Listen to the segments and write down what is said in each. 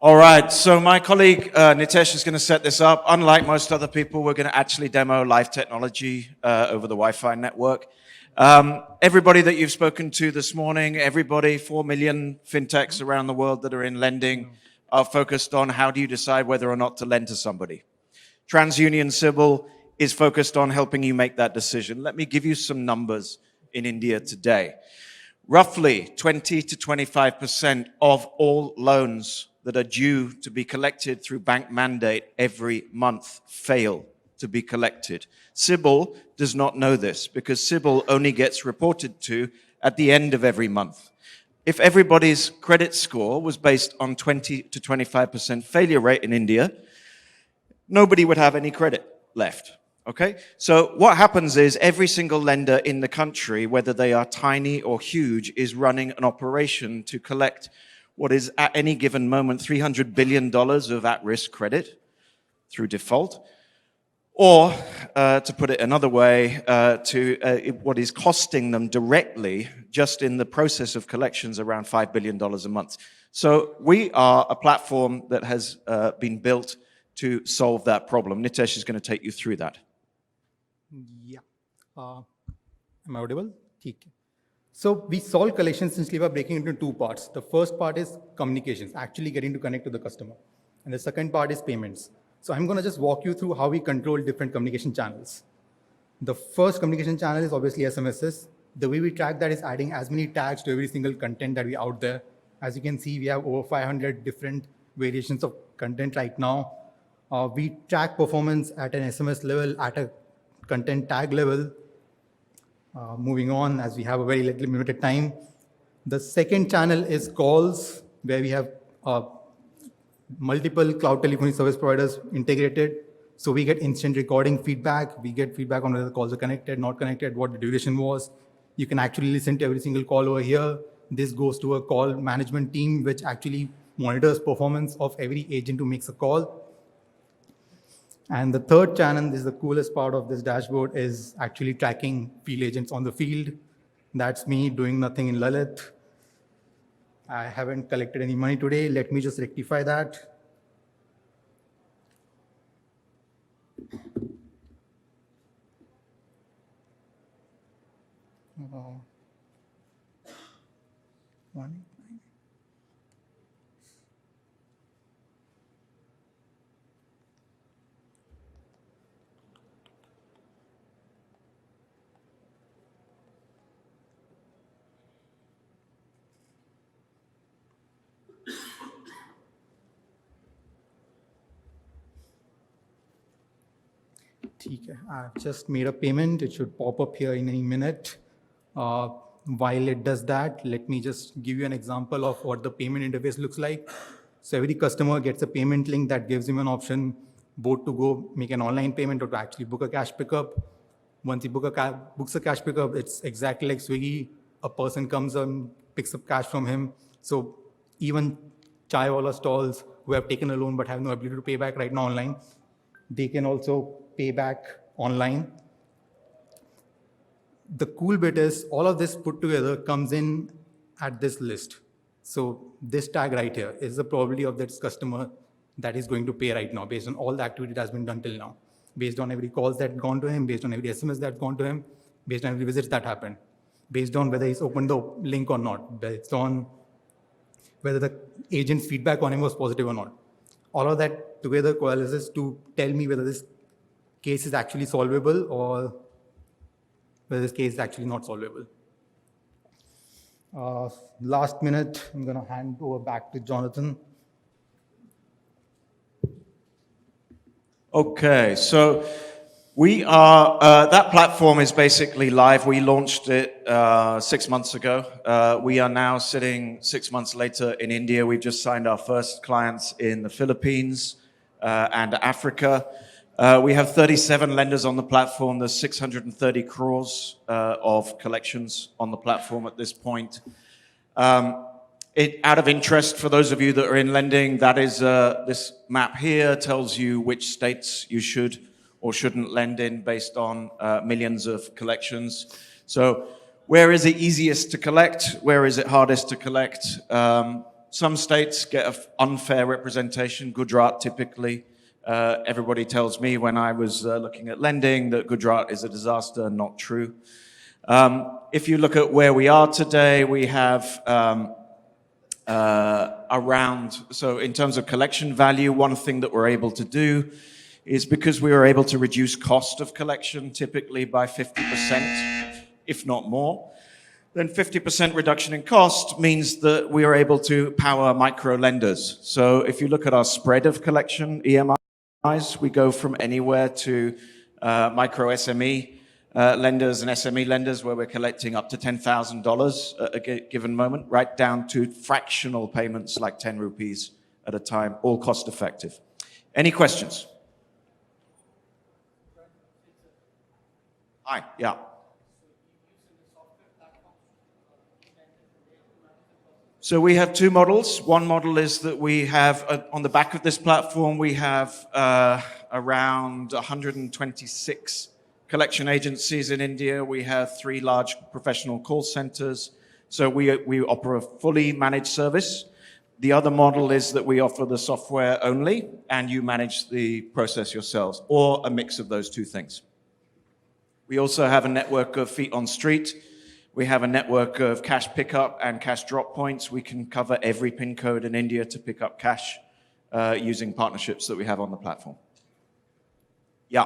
All right, so my colleague Nitesh is going to set this up. Unlike most other people, we're going to actually demo live technology over the Wi-Fi network. Everybody that you've spoken to this morning, everybody, 4 million fintechs around the world that are in lending are focused on how do you decide whether or not to lend to somebody. TransUnion Sybil is focused on helping you make that decision. Let me give you some numbers in India today. Roughly 20 to 25% of all loans that are due to be collected through bank mandate every month fail to be collected. Sybil does not know this because Sybil only gets reported to at the end of every month. If everybody's credit score was based on 20 to 25% failure rate in India, nobody would have any credit left. Okay? So what happens is every single lender in the country, whether they are tiny or huge, is running an operation to collect what is at any given moment $300 billion of at-risk credit through default, or to put it another way, what is costing them directly just in the process of collections around $5 billion a month. So we are a platform that has been built to solve that problem. Nitesh is going to take you through that. Yeah. Am I audible? Okay. So we solve collections essentially by breaking into two parts. The first part is communications, actually getting to connect to the customer. And the second part is payments. So I'm going to just walk you through how we control different communication channels. The first communication channel is obviously SMSs. The way we track that is adding as many tags to every single content that we out there. As you can see, we have over 500 different variations of content right now. We track performance at an SMS level, at a content tag level. Moving on, as we have a very limited time. The second channel is calls, where we have multiple cloud telephony service providers integrated. So we get instant recording feedback. We get feedback on whether the calls are connected, not connected, what the duration was. You can actually listen to every single call over here. This goes to a call management team, which actually monitors performance of every agent who makes a call. And the third channel, this is the coolest part of this dashboard, is actually tracking field agents on the field. That's me doing nothing in Lalit. I haven't collected any money today. Let me just rectify that. One. I've just made a payment. It should pop up here in any minute. While it does that, let me just give you an example of what the payment interface looks like. So every customer gets a payment link that gives him an option both to go make an online payment or to actually book a cash pickup. Once he books a cash pickup, it's exactly like Swiggy. A person comes and picks up cash from him. So even chai wala stalls who have taken a loan but have no ability to pay back right now online, they can also pay back online. The cool bit is all of this put together comes in at this list. So this tag right here is the probability of this customer that is going to pay right now based on all the activity that has been done till now, based on every calls that gone to him, based on every SMS that's gone to him, based on every visits that happened, based on whether he's opened the link or not, based on whether the agent's feedback on him was positive or not. All of that together coalesces to tell me whether this case is actually solvable or whether this case is actually not solvable. Last minute, I'm going to hand over back to Jonathan. Okay, so we are, that platform is basically live. We launched it 6 months ago. We are now sitting 6 months later in India. We've just signed our first clients in the Philippines and Africa. We have 37 lenders on the platform. There's 630 crores of collections on the platform at this point. Out of interest, for those of you that are in lending, that is this map here tells you which states you should or shouldn't lend in based on millions of collections. So where is it easiest to collect? Where is it hardest to collect? Some states get an unfair representation. Gujarat typically. Everybody tells me when I was looking at lending that Gujarat is a disaster. Not true. If you look at where we are today, we have so in terms of collection value, one thing that we're able to do is because we were able to reduce cost of collection typically by 50%, if not more, then 50% reduction in cost means that we are able to power micro lenders. So if you look at our spread of collection, EMIs, we go from anywhere to micro SME lenders and SME lenders where we're collecting up to $10,000 at a given moment, right down to fractional payments like 10 rupees at a time, all cost effective. Any questions? Hi, yeah. So we have two models. One model is that we have, on the back of this platform, we have around 126 collection agencies in India. We have 3 large professional call centers. So we offer a fully managed service. The other model is that we offer the software only, and you manage the process yourselves, or a mix of those two things. We also have a network of feet on street. We have a network of cash pickup and cash drop points. We can cover every PIN code in India to pick up cash using partnerships that we have on the platform. Yeah.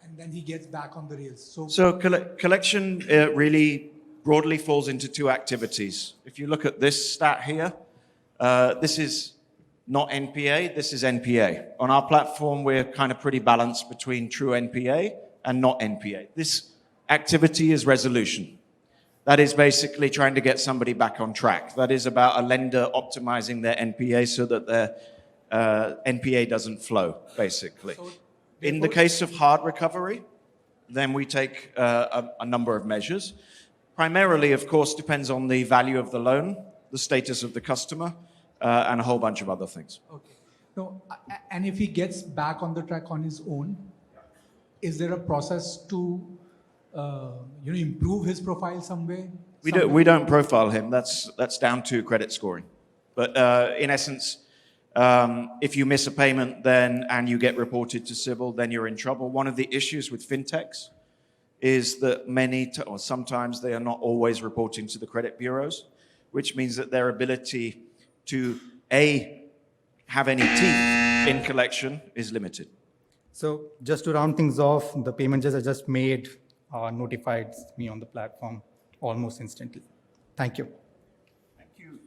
And then he gets back on the rails. So collection really broadly falls into 2 activities. If you look at this stat here, this is not NPA, this is NPA. On our platform, we're kind of pretty balanced between true NPA and not NPA. This activity is resolution. That is basically trying to get somebody back on track. That is about a lender optimizing their NPA so that their NPA doesn't flow, basically. In the case of hard recovery, then we take a number of measures. Primarily, of course, depends on the value of the loan, the status of the customer, and a whole bunch of other things. Okay. No, and if he gets back on the track on his own, is there a process to improve his profile some way? We don't profile him. That's down to credit scoring. But in essence, if you miss a payment and you get reported to CIBIL, then you're in trouble. One of the issues with fintechs is that or sometimes they are not always reporting to the credit bureaus, which means that their ability to have any teeth in collection is limited. So just to round things off, the payment I just made notified me on the platform almost instantly. Thank you. Thank you.